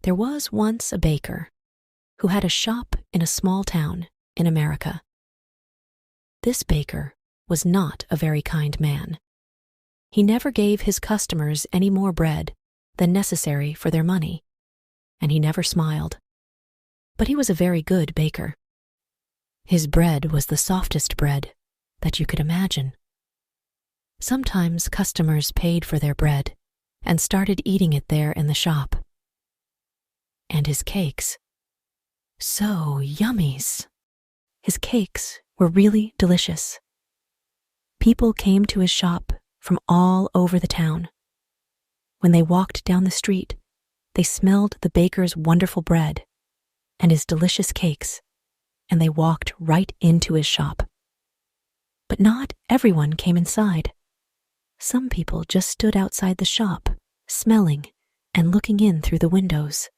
There was once a baker who had a shop in a small town in America. This baker was not a very kind man. He never gave his customers any more bread than necessary for their money, and he never smiled. But he was a very good baker. His bread was the softest bread that you could imagine. Sometimes customers paid for their bread and started eating it there in the shop. And his cakes, so yummies. His cakes were really delicious. People came to his shop from all over the town. When they walked down the street, they smelled the baker's wonderful bread and his delicious cakes, and they walked right into his shop. But not everyone came inside. Some people just stood outside the shop, smelling and looking in through the windows.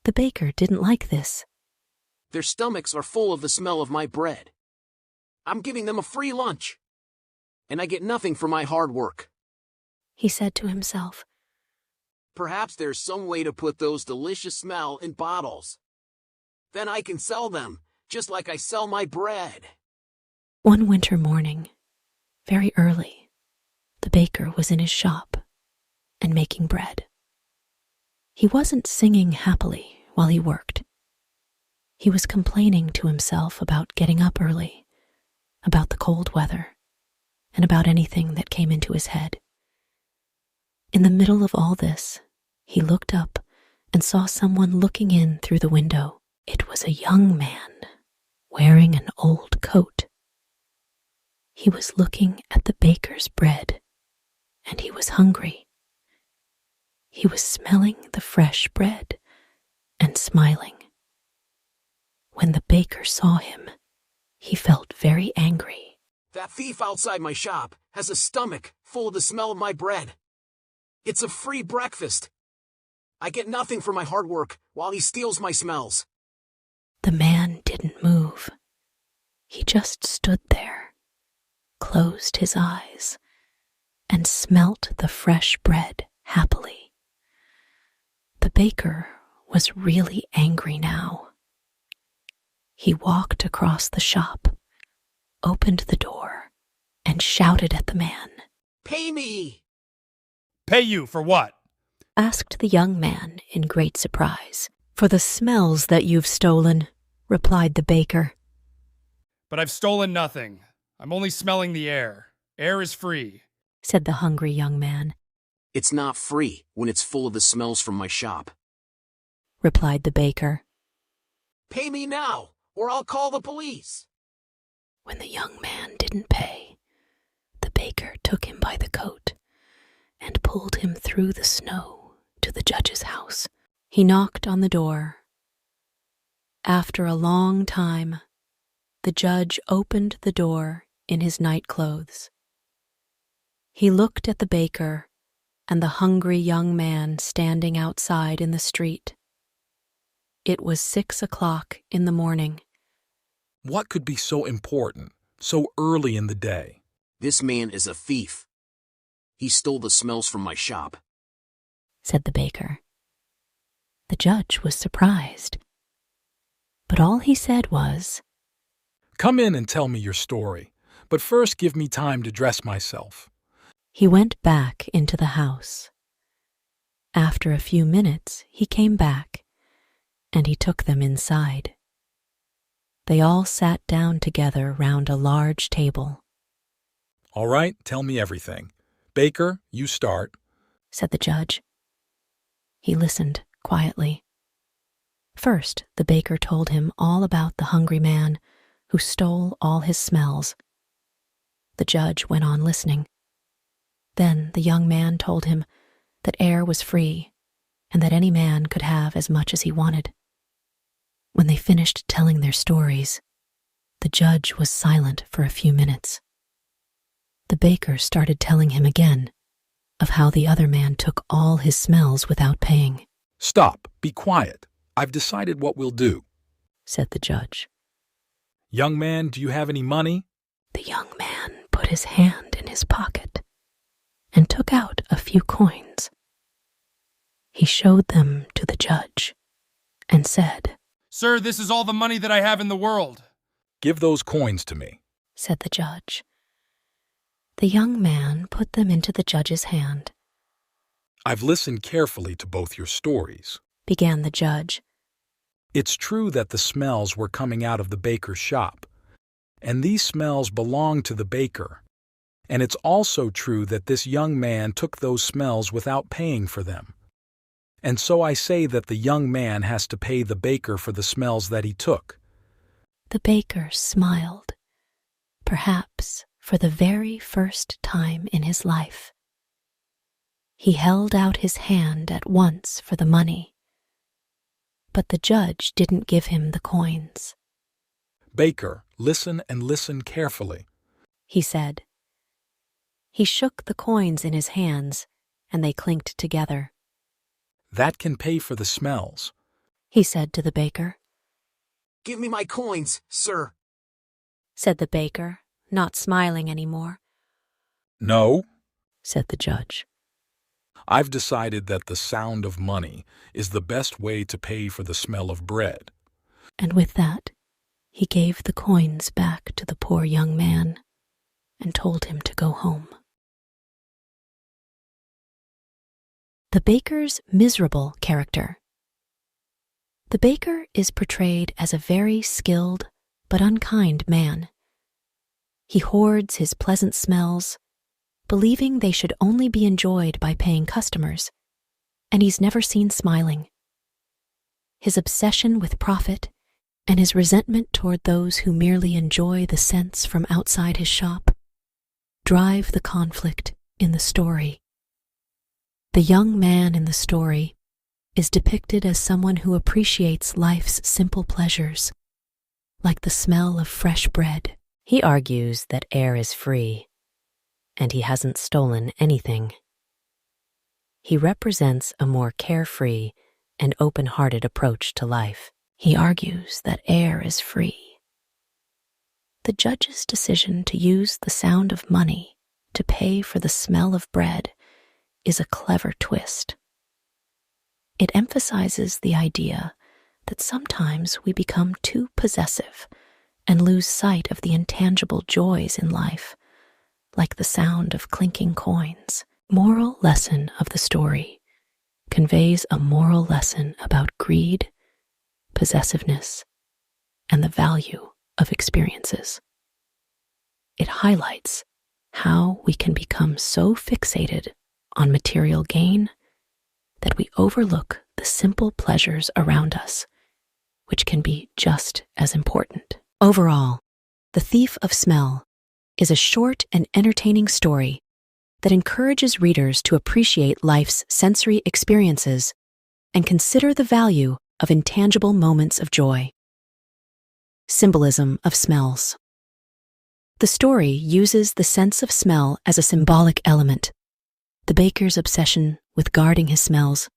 The baker didn't like this. Their stomachs are full of the smell of my bread. I'm giving them a free lunch, and I get nothing for my hard work. He said to himself. Perhaps there's some way to put those delicious smell in bottles. Then I can sell them, just like I sell my bread. One winter morning, very early, the baker was in his shop and making bread. He wasn't singing happily while he worked. He was complaining to himself about getting up early, about the cold weather, and about anything that came into his head. In the middle of all this, he looked up and saw someone looking in through the window. It was a young man wearing an old coat. He was looking at the baker's bread, and he was hungry. He was smelling the fresh bread and smiling. When the baker saw him, he felt very angry. That thief outside my shop has a stomach full of the smell of my bread. It's a free breakfast. I get nothing for my hard work while he steals my smells. The man didn't move. He just stood there, closed his eyes, and smelt the fresh bread happily. The baker was really angry now. He walked across the shop, opened the door, and shouted at the man. Pay me! Pay you for what? Asked the young man in great surprise. For the smells that you've stolen, replied the baker. But I've stolen nothing. I'm only smelling the air. Air is free, said the hungry young man. It's not free when it's full of the smells from my shop, replied the baker. Pay me now, or I'll call the police. When the young man didn't pay, the baker took him by the coat and pulled him through the snow to the judge's house. He knocked on the door. After a long time, the judge opened the door in his night clothes. He looked at the baker and the hungry young man standing outside in the street. It was 6 o'clock in the morning. What could be so important, so early in the day? This man is a thief. He stole the smells from my shop, said the baker. The judge was surprised, but all he said was, Come in and tell me your story, but first give me time to dress myself. He went back into the house. After a few minutes, he came back, and he took them inside. They all sat down together round a large table. All right, tell me everything. Baker, you start, said the judge. He listened quietly. First, the baker told him all about the hungry man who stole all his smells. The judge went on listening. Then the young man told him that air was free and that any man could have as much as he wanted. When they finished telling their stories, the judge was silent for a few minutes. The baker started telling him again of how the other man took all his smells without paying. Stop, be quiet. I've decided what we'll do, said the judge. Young man, do you have any money? The young man put his hand in his pocket and took out a few coins. He showed them to the judge and said, Sir, this is all the money that I have in the world. Give those coins to me. said the judge. The young man put them into the judge's hand. I've listened carefully to both your stories. Began the judge. It's true that the smells were coming out of the baker's shop, and these smells belong to the baker. And it's also true that this young man took those smells without paying for them. And so I say that the young man has to pay the baker for the smells that he took. The baker smiled, perhaps for the very first time in his life. He held out his hand at once for the money, but the judge didn't give him the coins. Baker, listen and listen carefully. He said. He shook the coins in his hands, and they clinked together. That can pay for the smells. He said to the baker. Give me my coins, sir. Said the baker, not smiling anymore. No, Said the judge. I've decided that the sound of money is the best way to pay for the smell of bread. And with that, he gave the coins back to the poor young man and told him to go home. The baker's miserable character. The baker is portrayed as a very skilled but unkind man. He hoards his pleasant smells, believing they should only be enjoyed by paying customers, and he's never seen smiling. His obsession with profit and his resentment toward those who merely enjoy the scents from outside his shop drive the conflict in the story. The young man in the story is depicted as someone who appreciates life's simple pleasures, like the smell of fresh bread. He argues that air is free, and he hasn't stolen anything. He represents a more carefree and open-hearted approach to life. He argues that air is free. The judge's decision to use the sound of money to pay for the smell of bread is a clever twist. It emphasizes the idea that sometimes we become too possessive and lose sight of the intangible joys in life, like the sound of clinking coins. Moral lesson of the story conveys a moral lesson about greed, possessiveness, and the value of experiences. It highlights how we can become so fixated on material gain that we overlook the simple pleasures around us, which can be just as important. Overall, The Thief of Smell is a short and entertaining story that encourages readers to appreciate life's sensory experiences and consider the value of intangible moments of joy. Symbolism of smells. The story uses the sense of smell as a symbolic element. The baker's obsession with guarding his smells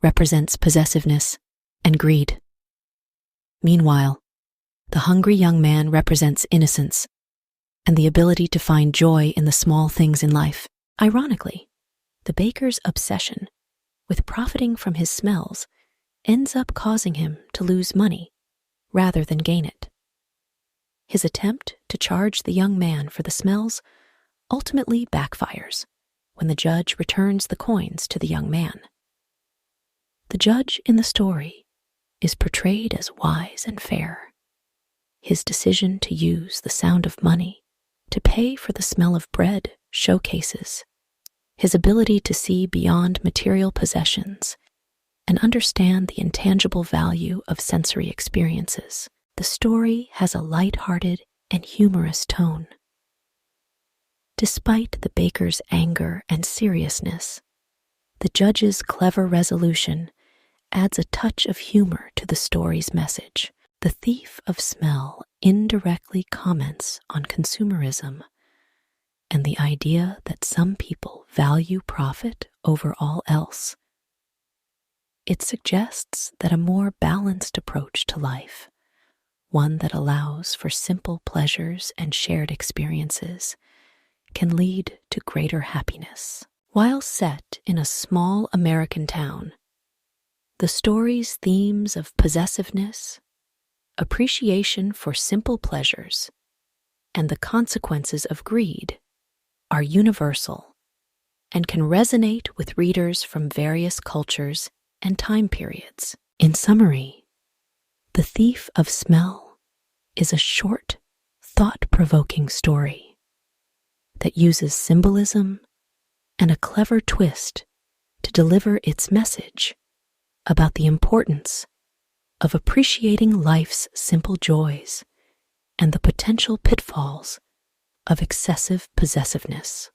represents possessiveness and greed. Meanwhile, the hungry young man represents innocence and the ability to find joy in the small things in life. Ironically, the baker's obsession with profiting from his smells ends up causing him to lose money rather than gain it. His attempt to charge the young man for the smells ultimately backfires when the judge returns the coins to the young man. The judge in the story is portrayed as wise and fair. His decision to use the sound of money to pay for the smell of bread showcases his ability to see beyond material possessions and understand the intangible value of sensory experiences. The story has a light-hearted and humorous tone. Despite the baker's anger and seriousness, the judge's clever resolution adds a touch of humor to the story's message. The Thief of Smell indirectly comments on consumerism and the idea that some people value profit over all else. It suggests that a more balanced approach to life, one that allows for simple pleasures and shared experiences, can lead to greater happiness. While set in a small American town, The story's themes of possessiveness, appreciation for simple pleasures, and the consequences of greed are universal and can resonate with readers from various cultures and time periods. In summary, The Thief of Smell is a short, thought-provoking story that uses symbolism and a clever twist to deliver its message about the importance of appreciating life's simple joys and the potential pitfalls of excessive possessiveness.